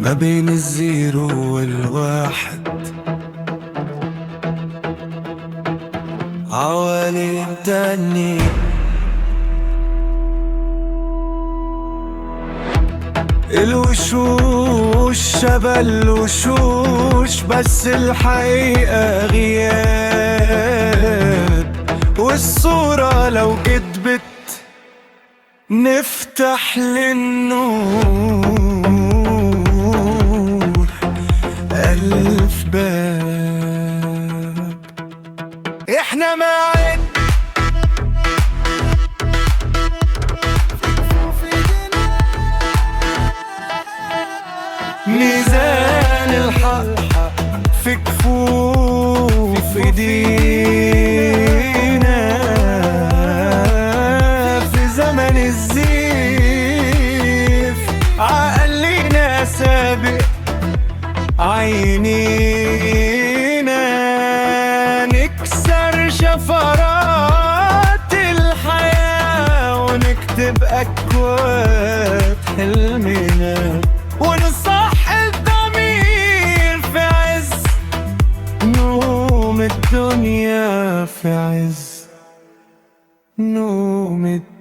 ما بين الزيرو والواحد، عوالم تاني. الوشوش شبه الوشوش، بس الحقيقة غياب. والصورة لو كدبت نفتح للنور 1000 باب. احنا معاك ميزان الحق في كفوف ايدينا، في زمن الزيف عقلنا سابق عينينا. نكسر شفرات الحياة ونكتب أكواب حلمنا، ونصح الضمير في عز نوم الدنيا، في عز نوم الدنيا.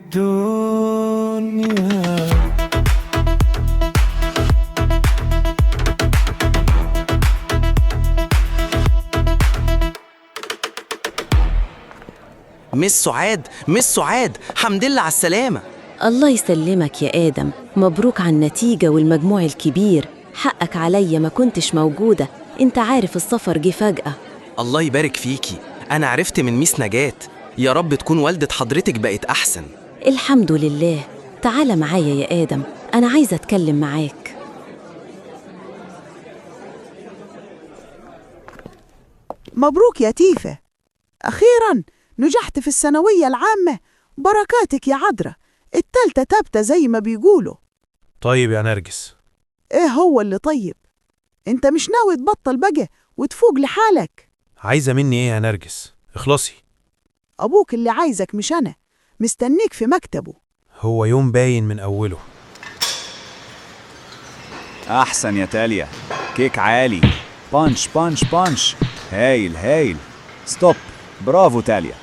مس سعاد، مس سعاد، حمد لله على السلامة. الله يسلمك يا آدم، مبروك على النتيجة والمجموع الكبير. حقك عليا ما كنتش موجودة، انت عارف السفر جه فجأة. الله يبارك فيكي، أنا عرفت من ميس نجاة. يا رب تكون والدة حضرتك بقت أحسن. الحمد لله. تعال معايا يا آدم، أنا عايزة أتكلم معاك. مبروك يا تيفا، أخيراً نجحت في الثانوية العامة. بركاتك يا عذرا، التالتة تابتة زي ما بيقولوا. طيب يا نرجس. إيه هو اللي طيب؟ أنت مش ناوي تبطل بقى وتفوق لحالك؟ عايزة مني إيه يا نرجس؟ اخلصي. أبوك اللي عايزك مش أنا، مستنيك في مكتبه. هو يوم باين من أوله. أحسن يا تاليا، كيك عالي، بانش بانش بانش، هايل هايل. ستوب، برافو تاليا.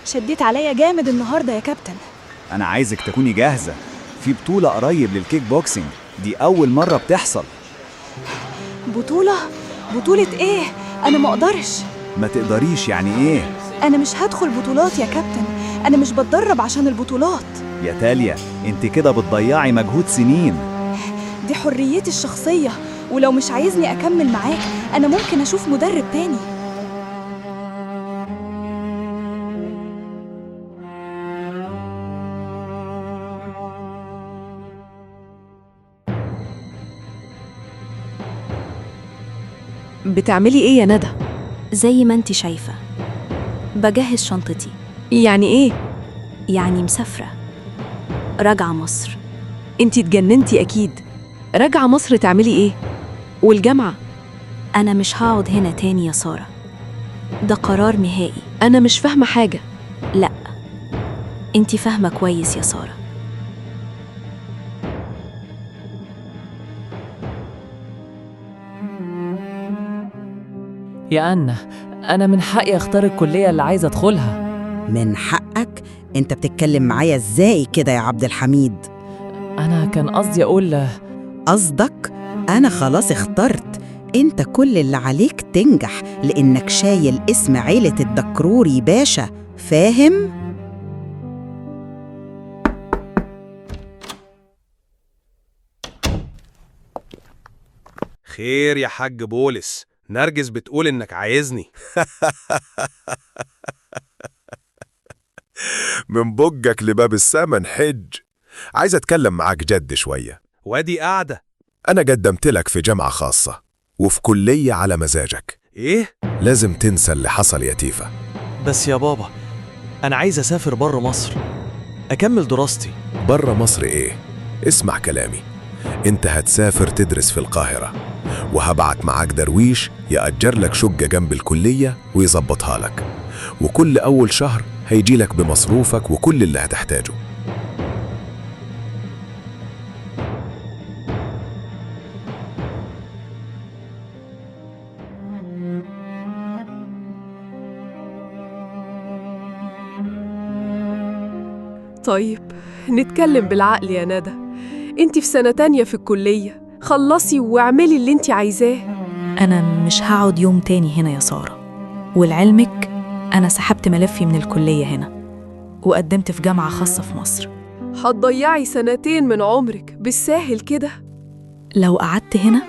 شديت عليا جامد النهاردة يا كابتن. أنا عايزك تكوني جاهزة، في بطولة قريب للكيك بوكسينج، دي أول مرة بتحصل. بطولة؟ بطولة إيه؟ أنا ما أقدرش. ما تقدريش يعني إيه؟ أنا مش هدخل بطولات يا كابتن، أنا مش بتدرب عشان البطولات. يا تاليا، أنت كده بتضيعي مجهود سنين. دي حريتي الشخصية، ولو مش عايزني أكمل معاك أنا ممكن أشوف مدرب تاني. بتعملي ايه يا ندى؟ زي ما انت شايفة، بجهز شنطتي. يعني ايه؟ يعني مسافرة، راجعة مصر. انتي اتجننتي اكيد. راجعة مصر تعملي ايه؟ والجامعة؟ أنا مش هقعد هنا تاني يا سارة، ده قرار نهائي. أنا مش فاهمة حاجة. لأ، انتي فاهمة كويس يا سارة. يا أنا من حقي أختار الكلية اللي عايزة أدخلها. من حقك؟ أنت بتتكلم معايا إزاي كده يا عبد الحميد؟ أنا كان قصدي أقول. قصدك؟ أنا خلاص اخترت. أنت كل اللي عليك تنجح، لأنك شايل اسم عيلة الدكروري باشا، فاهم؟ خير يا حاج بولس، نرجس بتقول إنك عايزني. من بجك لباب السمن حج. عايز أتكلم معاك جد شوية. وادي قاعدة. أنا قدمت لك في جامعة خاصة وفي كلية على مزاجك. إيه؟ لازم تنسى اللي حصل يا تيفا. بس يا بابا، أنا عايز أسافر بره مصر، أكمل دراستي. بره مصر إيه؟ اسمع كلامي، أنت هتسافر تدرس في القاهرة، وهبعت معاك درويش يأجر لك شقة جنب الكلية ويظبطها لك، وكل أول شهر هيجي لك بمصروفك وكل اللي هتحتاجه. طيب نتكلم بالعقل يا ندى، انت في سنة تانية في الكلية، خلصي واعملي اللي انت عايزاه. أنا مش هقعد يوم تاني هنا يا سارة، ولعلمك أنا سحبت ملفي من الكلية هنا وقدمت في جامعة خاصة في مصر. هتضيعي 2 سنين من عمرك بالساهل كده؟ لو قعدت هنا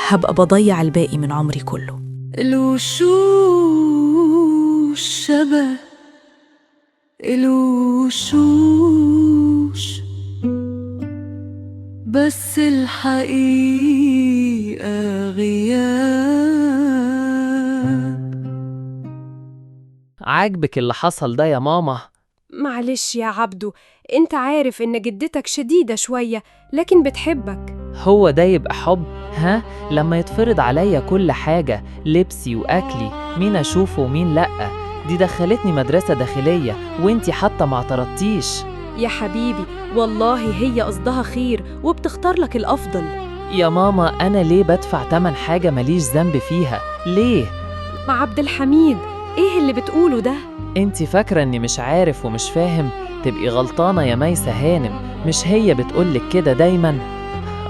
هبقى بضيع الباقي من عمري كله. الوشوش شبه الوشوش، بس الحقيقة غياب. عاجبك اللي حصل ده يا ماما؟ معلش يا عبدو، انت عارف ان جدتك شديدة شوية لكن بتحبك. هو ده يبقى حب؟ ها؟ لما يتفرض عليا كل حاجة، لبسي وأكلي، مين أشوفه ومين لأ. دي دخلتني مدرسة داخلية وانتي حتى ما اعترضتيش. يا حبيبي والله هي قصدها خير وبتختار لك الأفضل. يا ماما أنا ليه بدفع تمن حاجة ماليش ذنب فيها؟ ليه؟ مع عبد الحميد، ايه اللي بتقوله ده؟ انتي فاكرة اني مش عارف ومش فاهم؟ تبقي غلطانة يا ميسة هانم، مش هي بتقولك كده دايما؟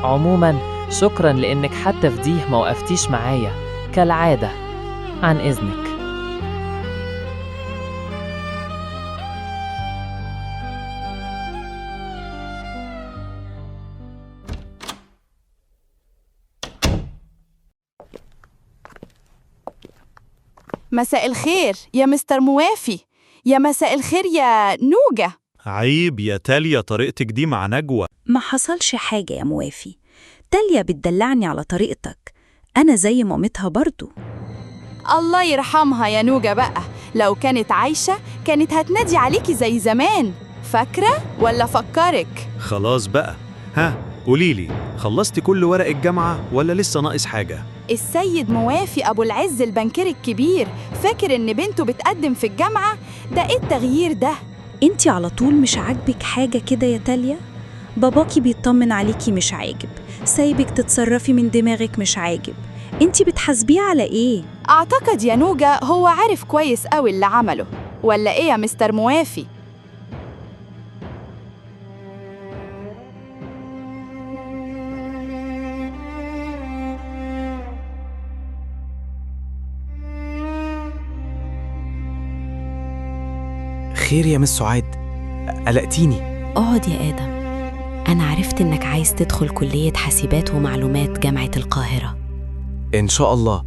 عموما شكرا لانك حتى في دي ما وقفتيش معايا كالعادة. عن إذنك. مساء الخير يا مستر موافي. يا مساء الخير يا نوجة. عيب يا تاليا طريقتك دي مع نجوى. ما حصلش حاجة يا موافي، تاليا بتدلعني على طريقتك، أنا زي مامتها برضو. الله يرحمها يا نوجة بقى، لو كانت عايشة كانت هتنادي عليكي زي زمان، فاكرة ولا فكرك؟ خلاص بقى، ها قوليلي، خلصتي كل ورق الجامعة ولا لسه ناقص حاجة؟ السيد موافي أبو العز البنكير الكبير فاكر إن بنته بتقدم في الجامعة؟ ده إيه التغيير ده؟ انتي على طول مش عاجبك حاجة كده يا تاليا؟ باباكي بيطمن عليكي مش عاجب، سايبك تتصرفي من دماغك مش عاجب، انتي بتحاسبيه على ايه؟ أعتقد يا نوجة هو عارف كويس قوي اللي عمله، ولا إيه يا مستر موافي؟ خير يا مس سعاد، قلقتيني. اقعد يا آدم، أنا عرفت إنك عايز تدخل كلية حاسبات ومعلومات جامعة القاهرة. إن شاء الله،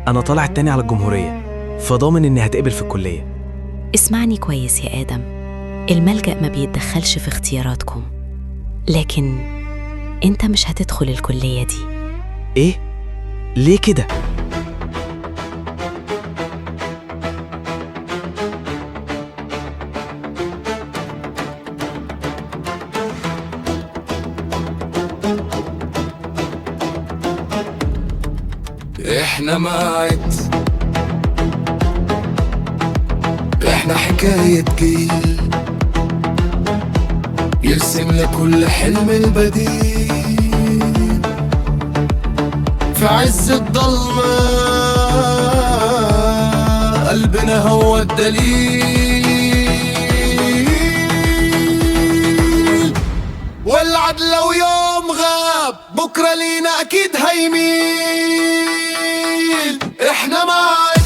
أنا طالع التاني على الجمهورية، فضامن إني هتقبل في الكلية. اسمعني كويس يا آدم، الملجأ ما بيتدخلش في اختياراتكم، لكن أنت مش هتدخل الكلية دي. إيه؟ ليه كده؟ احنا معد، احنا حكاية جيل يرسم لكل حلم البديل في عز الضلمة، قلبنا هو الدليل، والعدل لو يوم غاب بكرة لينا أكيد هيميل. احنا معايا